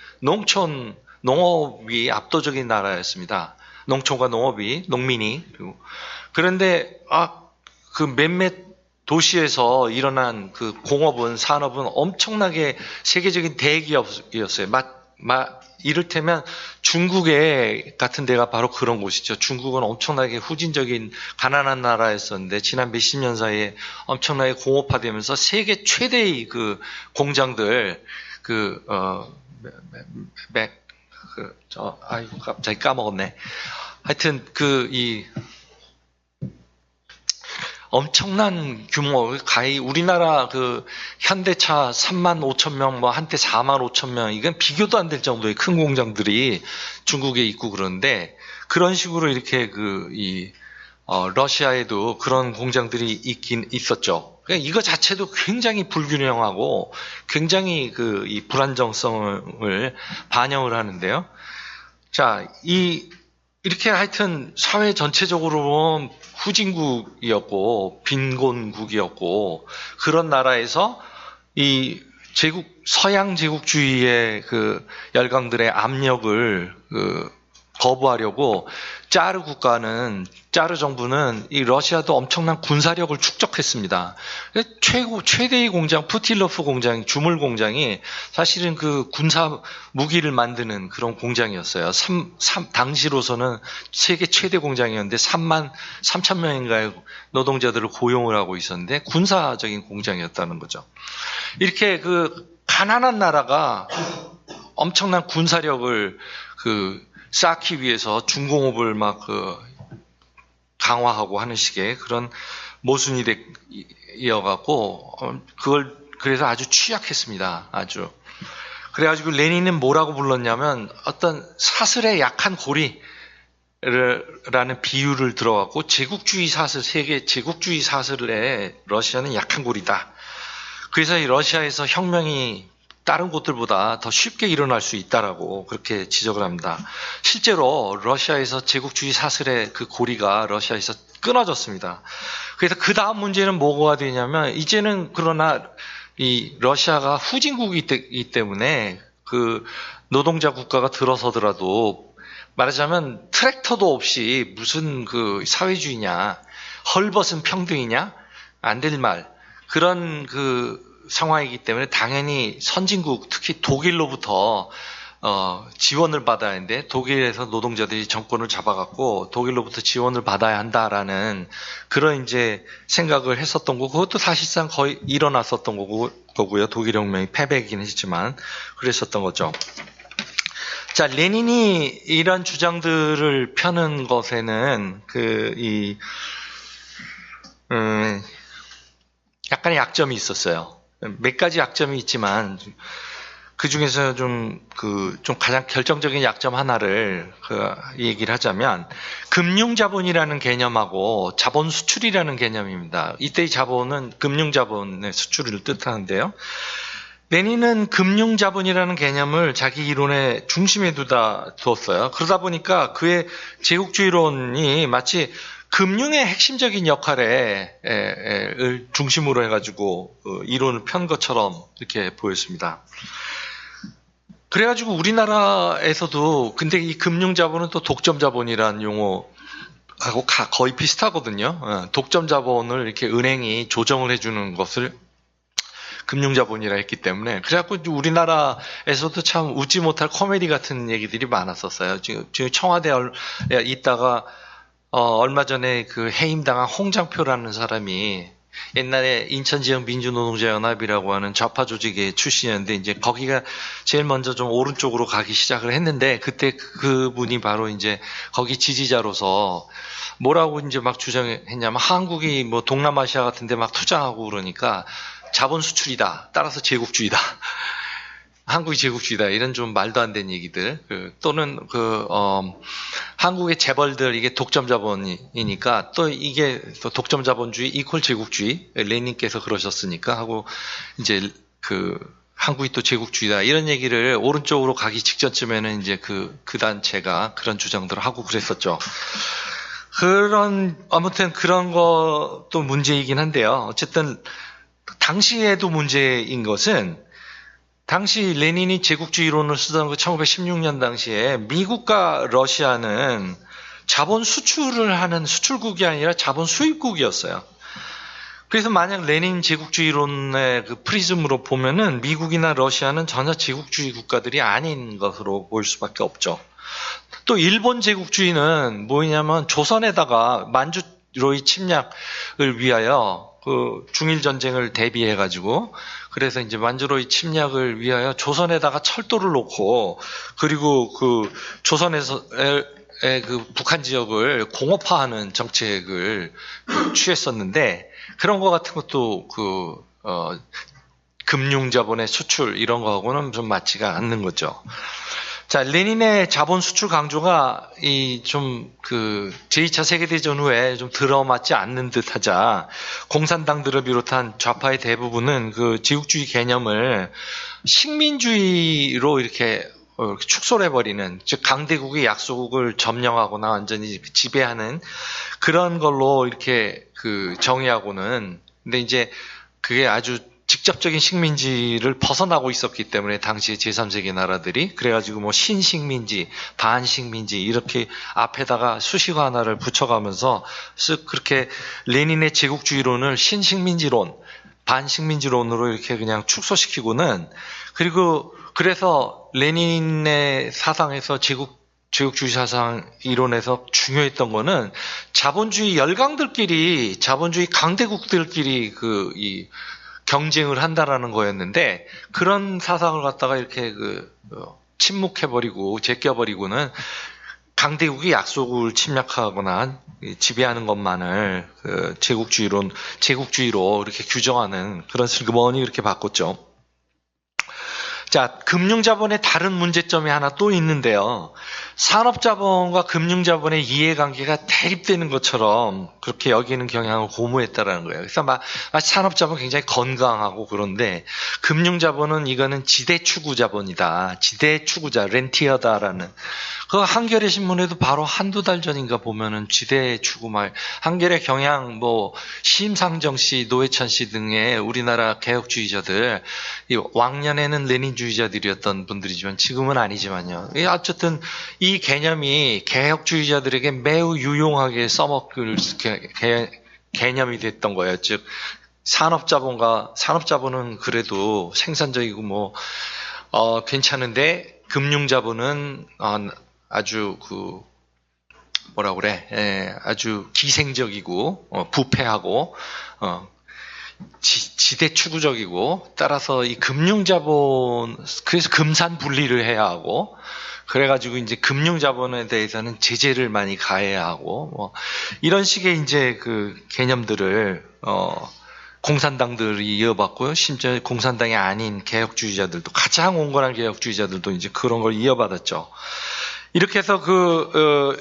농업이 압도적인 나라였습니다. 농촌과 농민이. 그런데, 몇몇 도시에서 일어난 산업은 엄청나게 세계적인 대기업이었어요. 이를테면 중국에 같은 데가 바로 그런 곳이죠. 중국은 엄청나게 후진적인 가난한 나라였었는데 지난 몇십 년 사이에 엄청나게 공업화되면서 세계 최대의 공장들 아이고 갑자기 까먹었네. 하여튼 엄청난 규모, 우리나라 현대차 3만 5천 명, 한때 4만 5천 명, 이건 비교도 안 될 정도의 큰 공장들이 중국에 있고 그런데, 그런 식으로 이렇게 러시아에도 그런 공장들이 있긴 있었죠. 그러니까 이거 자체도 굉장히 불균형하고 굉장히 이 불안정성을 반영을 하는데요. 자, 이렇게 하여튼 사회 전체적으로 보면 후진국이었고 빈곤국이었고 그런 나라에서 이 서양 제국주의의 열강들의 압력을 거부하려고 짜르 정부는 이 러시아도 엄청난 군사력을 축적했습니다. 최대의 공장, 푸틸로프 공장, 주물 공장이 사실은 군사 무기를 만드는 그런 공장이었어요. 당시로서는 세계 최대 공장이었는데 3만 3천 명인가의 노동자들을 고용을 하고 있었는데 군사적인 공장이었다는 거죠. 이렇게 가난한 나라가 엄청난 군사력을 쌓기 위해서 중공업을 강화하고 하는 식의 그런 모순이 이어갖고 그래서 아주 취약했습니다. 아주. 그래가지고 레닌은 뭐라고 불렀냐면 어떤 사슬의 약한 고리라는 비유를 들어갖고 세계 제국주의 사슬에 러시아는 약한 고리다. 그래서 이 러시아에서 혁명이 다른 곳들보다 더 쉽게 일어날 수 있다라고 그렇게 지적을 합니다. 실제로 러시아에서 제국주의 사슬의 고리가 러시아에서 끊어졌습니다. 그래서 그 다음 문제는 뭐가 되냐면 이제는 그러나 이 러시아가 후진국이기 때문에 노동자 국가가 들어서더라도 말하자면 트랙터도 없이 무슨 사회주의냐, 헐벗은 평등이냐, 안 될 말 그런 상황이기 때문에 당연히 선진국 특히 독일로부터 지원을 받아야 하는데 독일에서 노동자들이 정권을 잡아갖고 독일로부터 지원을 받아야 한다라는 그런 이제 생각을 했었던 거고 그것도 사실상 거의 일어났었던 거고요. 독일 혁명이 패배이긴 했지만 그랬었던 거죠. 자, 레닌이 이런 주장들을 펴는 것에는 약간의 약점이 있었어요. 몇 가지 약점이 있지만 그 중에서 좀 가장 결정적인 약점 하나를 얘기를 하자면 금융자본이라는 개념하고 자본 수출이라는 개념입니다. 이때의 자본은 금융자본의 수출을 뜻하는데요. 레닌은 금융자본이라는 개념을 자기 이론의 중심에 두었어요. 그러다 보니까 그의 제국주의론이 마치 금융의 핵심적인 역할을 중심으로 해가지고 이론을 편 것처럼 이렇게 보였습니다. 그래가지고 우리나라에서도 근데 이 금융자본은 또 독점자본이라는 용어하고 거의 비슷하거든요. 독점자본을 이렇게 은행이 조정을 해주는 것을 금융자본이라 했기 때문에 그래갖고 우리나라에서도 참 웃지 못할 코미디 같은 얘기들이 많았었어요. 지금 청와대에 있다가 얼마 전에 해임당한 홍장표라는 사람이 옛날에 인천지역 민주노동자연합이라고 하는 좌파 조직의 출신이었는데 이제 거기가 제일 먼저 좀 오른쪽으로 가기 시작을 했는데 그때 그분이 바로 이제 거기 지지자로서 뭐라고 이제 막 주장했냐면 한국이 동남아시아 같은 데 막 투자하고 그러니까 자본 수출이다. 따라서 제국주의다. 한국이 제국주의다 이런 좀 말도 안 되는 얘기들 또는 한국의 재벌들 이게 독점 자본이니까 또 이게 또 독점 자본주의 이퀄 제국주의 레닌께서 그러셨으니까 하고 이제 한국이 또 제국주의다 이런 얘기를 오른쪽으로 가기 직전쯤에는 이제 그 단체가 그런 주장들을 하고 그랬었죠. 아무튼 그런 것도 문제이긴 한데요. 어쨌든 당시에도 문제인 것은 당시 레닌이 제국주의론을 쓰던 그 1916년 당시에 미국과 러시아는 자본 수출을 하는 수출국이 아니라 자본 수입국이었어요. 그래서 만약 레닌 제국주의론의 그 프리즘으로 보면은 미국이나 러시아는 전혀 제국주의 국가들이 아닌 것으로 보일 수밖에 없죠. 또 일본 제국주의는 뭐냐면 조선에다가 만주로의 침략을 위하여 그 중일 전쟁을 대비해 가지고 그래서 이제 만주로의 침략을 위하여 조선에다가 철도를 놓고 그리고 그 조선에서의 그 북한 지역을 공업화하는 정책을 취했었는데 그런 거 같은 것도 금융자본의 수출 이런 거하고는 좀 맞지가 않는 거죠. 자, 레닌의 자본 수출 강조가 제2차 세계대전 후에 좀 들어맞지 않는 듯 하자 공산당들을 비롯한 좌파의 대부분은 그 제국주의 개념을 식민주의로 이렇게 축소를 해버리는, 즉 강대국의 약소국을 점령하거나 완전히 지배하는 그런 걸로 이렇게 정의하고는, 근데 이제 그게 아주 직접적인 식민지를 벗어나고 있었기 때문에 당시에 제3세계 나라들이 그래가지고 뭐 신식민지, 반식민지 이렇게 앞에다가 수식어 하나를 붙여가면서 쓱 그렇게 레닌의 제국주의론을 신식민지론, 반식민지론으로 이렇게 그냥 축소시키고는, 그리고 그래서 레닌의 사상에서 제국주의 사상 이론에서 중요했던 거는 자본주의 열강들끼리, 자본주의 강대국들끼리 이 경쟁을 한다라는 거였는데, 그런 사상을 갖다가 이렇게 침묵해버리고 제껴버리고는 강대국이 약소국을 침략하거나 지배하는 것만을 제국주의로 이렇게 규정하는 그런 슬그머니 이렇게 바꿨죠. 자, 금융자본의 다른 문제점이 하나 또 있는데요. 산업자본과 금융자본의 이해관계가 대립되는 것처럼 그렇게 여기는 경향을 고무했다라는 거예요. 그래서 마치 산업자본은 굉장히 건강하고 그런데 금융자본은 이거는 지대추구자본이다. 지대추구자, 렌티어다라는. 그 한겨레 신문에도 바로 한두 달 전인가 보면은 지대추구 한겨레 경향 심상정 씨, 노회찬 씨 등의 우리나라 개혁주의자들, 왕년에는 레닌주의자들이었던 분들이지만 지금은 아니지만요. 어쨌든 이 개념이 개혁주의자들에게 매우 유용하게 써먹을 개념이 됐던 거예요. 즉 산업자본은 그래도 생산적이고 괜찮은데 금융자본은 아주 아주 기생적이고 부패하고 지대추구적이고, 따라서 이 금융자본, 그래서 금산 분리를 해야 하고, 그래가지고 이제 금융자본에 대해서는 제재를 많이 가해야 하고, 이런 식의 이제 개념들을 공산당들이 이어받고요. 심지어 공산당이 아닌 개혁주의자들도, 가장 온건한 개혁주의자들도 이제 그런 걸 이어받았죠. 이렇게 해서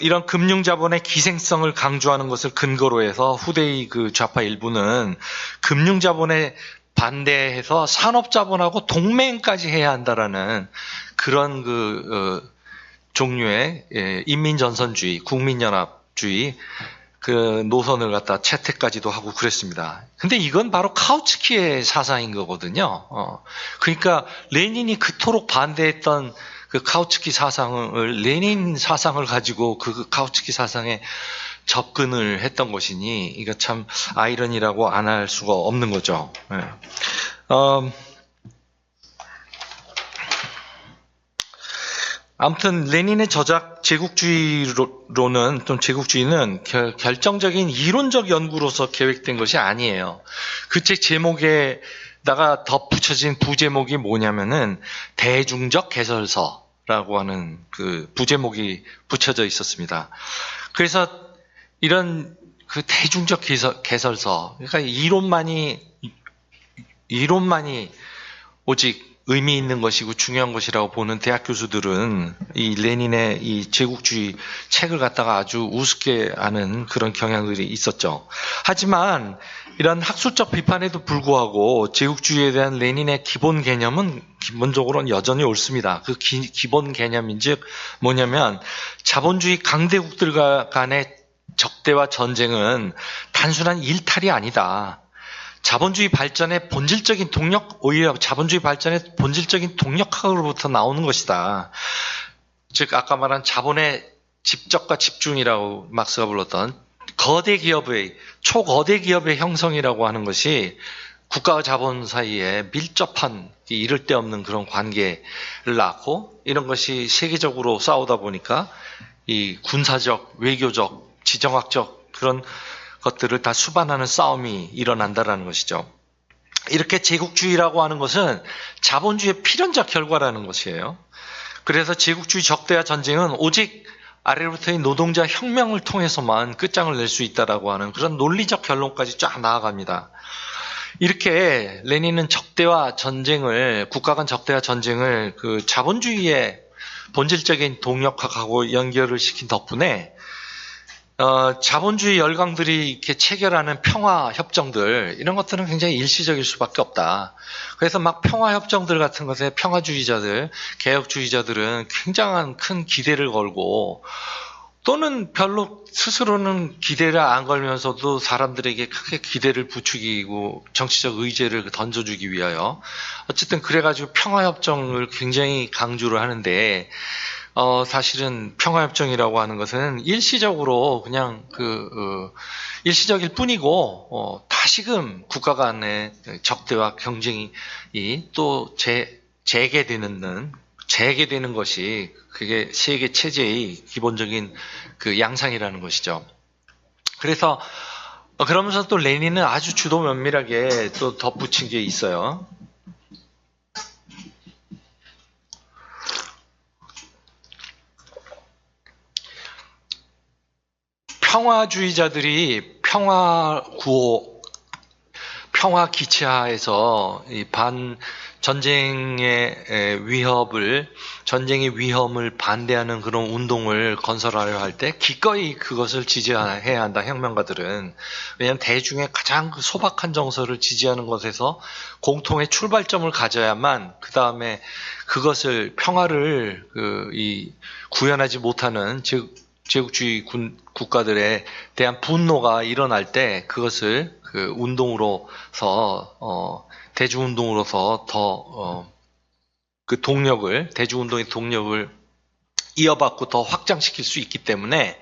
이런 금융자본의 기생성을 강조하는 것을 근거로 해서 후대의 좌파 일부는 금융자본에 반대해서 산업자본하고 동맹까지 해야 한다라는 그런 종류의 인민전선주의, 국민연합주의 노선을 갖다 채택까지도 하고 그랬습니다. 근데 이건 바로 카우츠키의 사상인 거거든요. 그러니까 레닌이 그토록 반대했던 카우츠키 사상을, 레닌 사상을 가지고 카우츠키 사상에 접근을 했던 것이니, 이거 참 아이러니라고 안 할 수가 없는 거죠. 네. 아무튼 레닌의 저작 제국주의는 결정적인 이론적 연구로서 계획된 것이 아니에요. 그 책 제목에다가 덧붙여진 부제목이 뭐냐면은 대중적 개설서라고 하는 부제목이 붙여져 있었습니다. 그래서 이런 대중적 개설서, 그러니까 이론만이 오직 의미 있는 것이고 중요한 것이라고 보는 대학 교수들은 이 레닌의 이 제국주의 책을 갖다가 아주 우습게 하는 그런 경향들이 있었죠. 하지만 이런 학술적 비판에도 불구하고 제국주의에 대한 레닌의 기본 개념은 기본적으로는 여전히 옳습니다. 그 기본 개념인즉 뭐냐면 자본주의 강대국들 간의 적대와 전쟁은 단순한 일탈이 아니다. 자본주의 발전의 본질적인 동력, 오히려 자본주의 발전의 본질적인 동력학으로부터 나오는 것이다. 즉 아까 말한 자본의 집적과 집중이라고 막스가 불렀던 거대 기업의 초거대 기업의 형성이라고 하는 것이 국가와 자본 사이에 밀접한 이를 데 없는 그런 관계를 낳고 이런 것이 세계적으로 싸우다 보니까 이 군사적, 외교적, 지정학적 그런 것들을 다 수반하는 싸움이 일어난다라는 것이죠. 이렇게 제국주의라고 하는 것은 자본주의의 필연적 결과라는 것이에요. 그래서 제국주의 적대화 전쟁은 오직 아래로부터의 노동자 혁명을 통해서만 끝장을 낼 수 있다라고 하는 그런 논리적 결론까지 쫙 나아갑니다. 이렇게 레닌은 적대화 전쟁을, 국가 간 적대화 전쟁을 그 자본주의의 본질적인 동력학하고 연결을 시킨 덕분에 자본주의 열강들이 이렇게 체결하는 평화 협정들 이런 것들은 굉장히 일시적일 수밖에 없다. 그래서 막 평화 협정들 같은 것에 평화주의자들, 개혁주의자들은 굉장한 큰 기대를 걸고 또는 별로 스스로는 기대를 안 걸면서도 사람들에게 크게 기대를 부추기고 정치적 의제를 던져주기 위하여 어쨌든 그래가지고 평화협정을 굉장히 강조를 하는데 사실은 평화협정이라고 하는 것은 일시적으로 그냥 일시적일 뿐이고, 다시금 국가 간의 적대와 경쟁이 또 재개되는 것이 그게 세계 체제의 기본적인 그 양상이라는 것이죠. 그래서, 그러면서 또 레닌은 아주 주도 면밀하게 또 덧붙인 게 있어요. 평화주의자들이 평화 기치하에서 이 전쟁의 위험을 반대하는 그런 운동을 건설하려 할 때 기꺼이 그것을 지지해야 한다, 혁명가들은. 왜냐하면 대중의 가장 소박한 정서를 지지하는 것에서 공통의 출발점을 가져야만 그 다음에 그것을 평화를 구현하지 못하는 즉 제국주의 국가들에 대한 분노가 일어날 때 그것을 그 운동으로서 대중운동으로서 더 그 대중운동의 동력을 이어받고 더 확장시킬 수 있기 때문에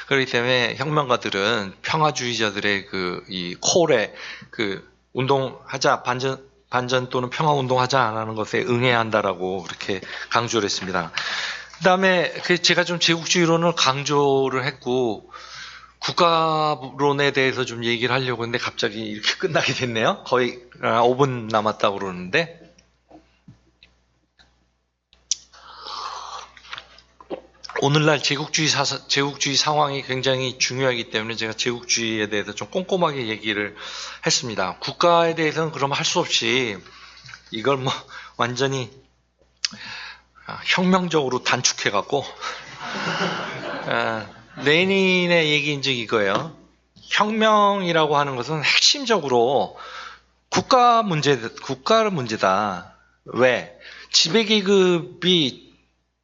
그렇기 때문에 혁명가들은 평화주의자들의 이 콜에 운동하자 반전 또는 평화운동하자 안 하는 것에 응해야 한다라고 그렇게 강조를 했습니다. 그 다음에 제가 좀 제국주의론을 강조를 했고 국가론에 대해서 좀 얘기를 하려고 했는데 갑자기 이렇게 끝나게 됐네요. 거의 5분 남았다고 그러는데 오늘날 제국주의 상황이 굉장히 중요하기 때문에 제가 제국주의에 대해서 좀 꼼꼼하게 얘기를 했습니다. 국가에 대해서는 그럼 할 수 없이 이걸 완전히 혁명적으로 단축해갖고 레닌의 얘기인 즉 이거예요. 혁명이라고 하는 것은 핵심적으로 국가의 문제다. 왜? 지배계급이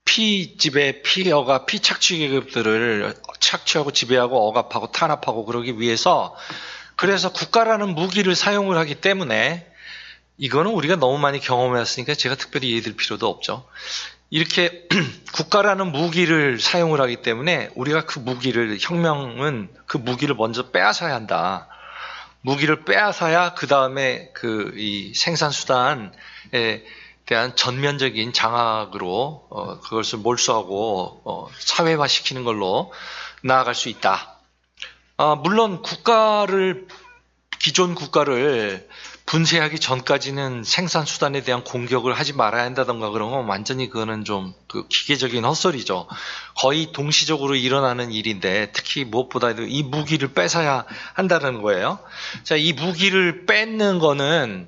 피지배, 피허가, 피착취계급들을 착취하고 지배하고 억압하고 탄압하고 그러기 위해서 그래서 국가라는 무기를 사용을 하기 때문에 이거는 우리가 너무 많이 경험해왔으니까 제가 특별히 얘기할 필요도 없죠. 이렇게 국가라는 무기를 사용을 하기 때문에 우리가 혁명은 그 무기를 먼저 빼앗아야 한다. 무기를 빼앗아야 그 다음에 이 생산수단에 대한 전면적인 장악으로 그것을 몰수하고 사회화시키는 걸로 나아갈 수 있다. 물론 기존 국가를 분쇄하기 전까지는 생산수단에 대한 공격을 하지 말아야 한다던가 그런 건 완전히 그거는 좀 기계적인 헛소리죠. 거의 동시적으로 일어나는 일인데 특히 무엇보다도 이 무기를 뺏어야 한다는 거예요. 자, 이 무기를 뺏는 거는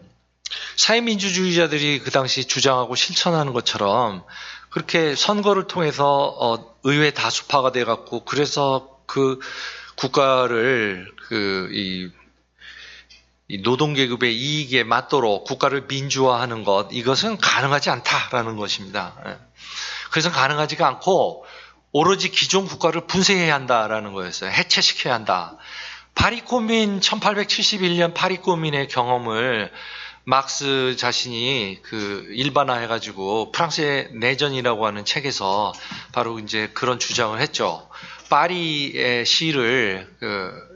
사회민주주의자들이 그 당시 주장하고 실천하는 것처럼 그렇게 선거를 통해서 의회 다수파가 돼갖고 그래서 그 국가를 이 노동계급의 이익에 맞도록 국가를 민주화하는 것, 이것은 가능하지 않다라는 것입니다. 그래서 가능하지가 않고 오로지 기존 국가를 분쇄해야 한다라는 거였어요. 해체시켜야 한다. 파리코민 1871년 파리코민의 경험을 막스 자신이 일반화해가지고 프랑스의 내전이라고 하는 책에서 바로 이제 그런 주장을 했죠. 파리의 시를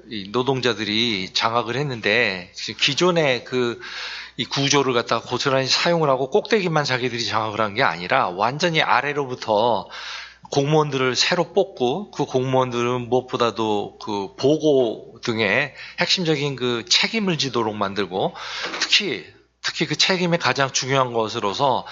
이 노동자들이 장악을 했는데 기존의 이 구조를 갖다가 고스란히 사용을 하고 꼭대기만 자기들이 장악을 한 게 아니라 완전히 아래로부터 공무원들을 새로 뽑고 그 공무원들은 무엇보다도 그 보고 등의 핵심적인 그 책임을 지도록 만들고 특히 그 책임의 가장 중요한 것으로서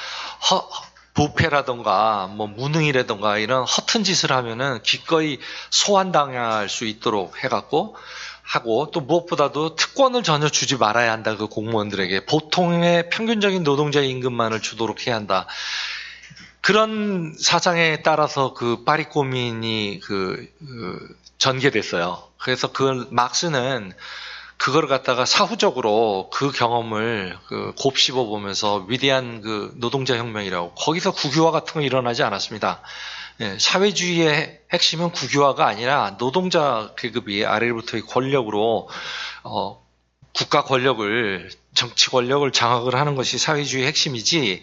부패라던가 뭐 무능이라던가 이런 허튼 짓을 하면은 기꺼이 소환당할 수 있도록 해갖고 하고 또 무엇보다도 특권을 전혀 주지 말아야 한다. 그 공무원들에게 보통의 평균적인 노동자 임금만을 주도록 해야 한다. 그런 사상에 따라서 그 파리코민이 전개됐어요. 그래서 그 막스는 그걸 갖다가 사후적으로 그 경험을 곱씹어 보면서 위대한 그 노동자 혁명이라고, 거기서 국유화 같은 건 일어나지 않았습니다. 예, 사회주의의 핵심은 국유화가 아니라 노동자 계급이 아래로부터의 권력으로 국가 권력을, 정치 권력을 장악을 하는 것이 사회주의의 핵심이지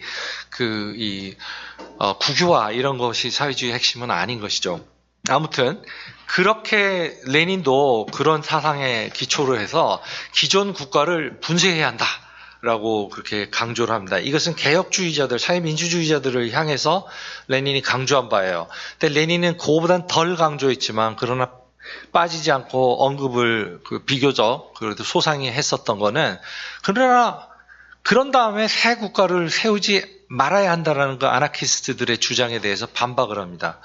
국유화 이런 것이 사회주의의 핵심은 아닌 것이죠. 아무튼 그렇게 레닌도 그런 사상에 기초로 해서 기존 국가를 분쇄해야 한다라고 그렇게 강조를 합니다. 이것은 개혁주의자들, 사회민주주의자들을 향해서 레닌이 강조한 바예요. 근데 레닌은 그거보단 덜 강조했지만 그러나 빠지지 않고 언급을 비교적 그래도 소상히 했었던 거는, 그러나 그런 다음에 새 국가를 세우지 말아야 한다라는 그 아나키스트들의 주장에 대해서 반박을 합니다.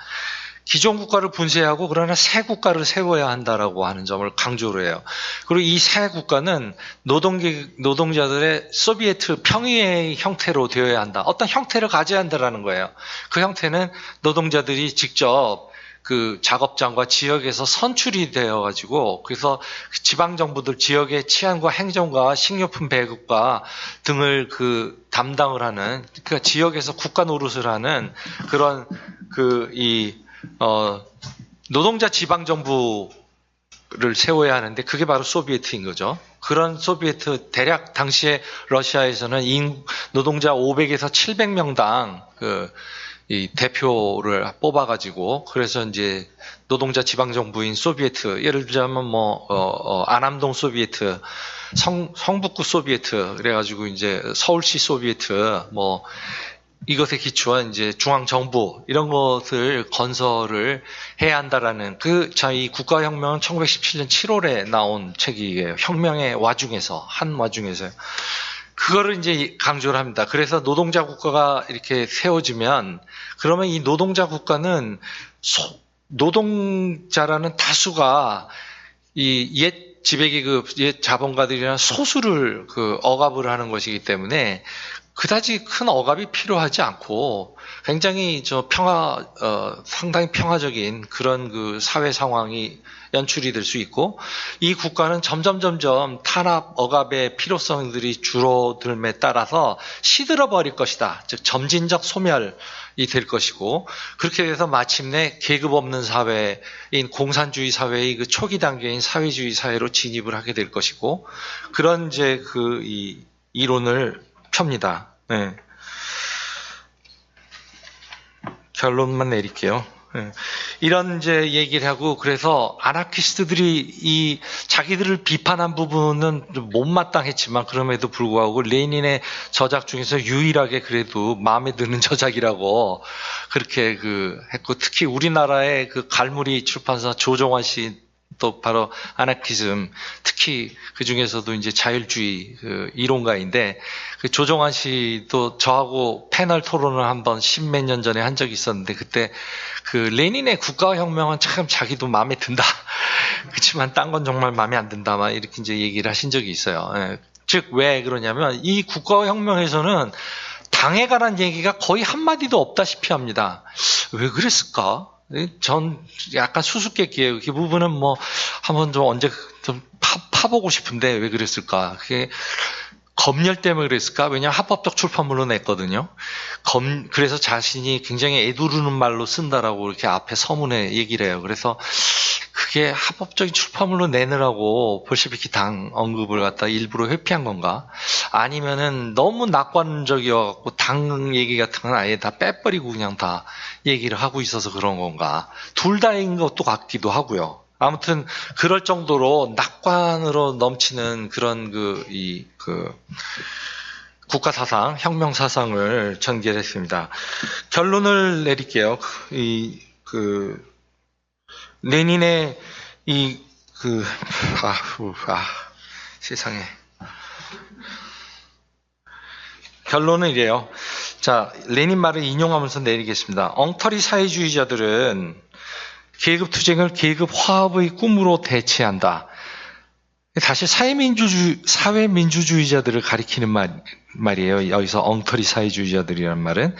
기존 국가를 분쇄하고 그러나 새 국가를 세워야 한다라고 하는 점을 강조를 해요. 그리고 이 새 국가는 노동자들의 소비에트 평의의 형태로 되어야 한다. 어떤 형태를 가져야 한다라는 거예요. 그 형태는 노동자들이 직접 그 작업장과 지역에서 선출이 되어가지고, 그래서 지방 정부들 지역의 치안과 행정과 식료품 배급과 등을 담당을 하는, 그러니까 지역에서 국가 노릇을 하는 그런 노동자 지방정부를 세워야 하는데 그게 바로 소비에트인 거죠. 그런 소비에트, 대략 당시에 러시아에서는 노동자 500에서 700명당 이 대표를 뽑아가지고, 그래서 이제 노동자 지방정부인 소비에트, 예를 들자면 안암동 소비에트, 성북구 소비에트, 그래가지고 이제 서울시 소비에트, 이것에 기초한 이제 중앙정부, 이런 것을 건설을 해야 한다라는 이 국가혁명은 1917년 7월에 나온 책이에요. 혁명의 한 와중에서요. 그거를 이제 강조를 합니다. 그래서 노동자 국가가 이렇게 세워지면, 그러면 이 노동자 국가는 노동자라는 다수가 이 옛 지배계급, 옛 자본가들이나 소수를 억압을 하는 것이기 때문에 그다지 큰 억압이 필요하지 않고 굉장히 상당히 평화적인 그런 사회 상황이 연출이 될 수 있고, 이 국가는 점점 탄압, 억압의 필요성들이 줄어들음에 따라서 시들어 버릴 것이다. 즉 점진적 소멸이 될 것이고, 그렇게 돼서 마침내 계급 없는 사회인 공산주의 사회의 그 초기 단계인 사회주의 사회로 진입을 하게 될 것이고, 그런 이제 이 이론을 펴니다. 네. 결론만 내릴게요. 네. 이런 이제 얘기를 하고, 그래서 아나키스트들이 자기들을 비판한 부분은 좀 못마땅했지만 그럼에도 불구하고 레닌의 저작 중에서 유일하게 그래도 마음에 드는 저작이라고 그렇게 했고, 특히 우리나라의 갈무리 출판사 조정환 씨, 또 바로 아나키즘, 특히 그 중에서도 이제 자율주의 이론가인데, 조정환 씨도 저하고 패널 토론을 한번 10몇 년 전에 한 적이 있었는데, 그때 레닌의 국가혁명은 참 자기도 마음에 든다. 그렇지만 딴 건 정말 마음에 안 든다. 막 이렇게 이제 얘기를 하신 적이 있어요. 예. 즉 왜 그러냐면 이 국가혁명에서는 당에 관한 얘기가 거의 한마디도 없다시피 합니다. 왜 그랬을까? 전 약간 수수께끼예요. 그 부분은 뭐 한번 좀 언제 좀 파보고 싶은데 왜 그랬을까? 그게 검열 때문에 그랬을까? 왜냐하면 합법적 출판물로 냈거든요. 그래서 자신이 굉장히 애두르는 말로 쓴다라고 이렇게 앞에 서문에 얘기를 해요. 그래서 그게 합법적인 출판물로 내느라고 볼셰비키 당 언급을 갖다 일부러 회피한 건가? 아니면은 너무 낙관적이어갖고 당 얘기 같은 건 아예 다 빼버리고 그냥 다 얘기를 하고 있어서 그런 건가? 둘 다인 것도 같기도 하고요. 아무튼 그럴 정도로 낙관으로 넘치는 그런 국가 사상, 혁명 사상을 전개했습니다. 결론을 내릴게요. 레닌의 세상에. 결론은 이래요. 자, 레닌 말을 인용하면서 내리겠습니다. 엉터리 사회주의자들은 계급투쟁을 계급 화합의 꿈으로 대체한다. 사실 사회민주주의자들을 가리키는 말이에요. 여기서 엉터리 사회주의자들이란 말은.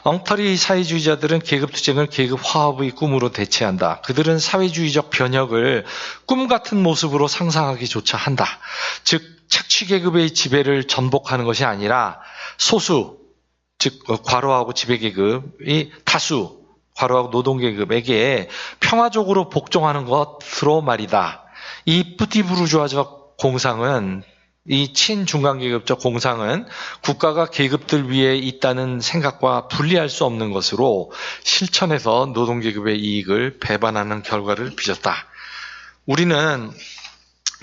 엉터리 사회주의자들은 계급투쟁을 계급 화합의 꿈으로 대체한다. 그들은 사회주의적 변혁을 꿈 같은 모습으로 상상하기조차 한다. 즉 착취계급의 지배를 전복하는 것이 아니라 소수, 즉 과로하고 지배계급이 다수, 과로하고 노동계급에게 평화적으로 복종하는 것으로 말이다. 이 뿌티부르주아적 공상은, 이 친중간계급적 공상은 국가가 계급들 위에 있다는 생각과 분리할 수 없는 것으로 실천해서 노동계급의 이익을 배반하는 결과를 빚었다. 우리는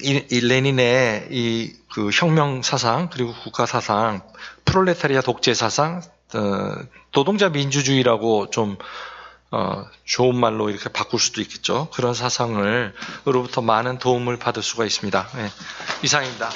이 레닌의 그 혁명 사상, 그리고 국가 사상, 프롤레타리아 독재 사상, 노동자 민주주의라고 좀 좋은 말로 이렇게 바꿀 수도 있겠죠. 그런 사상으로부터 많은 도움을 받을 수가 있습니다. 네, 이상입니다.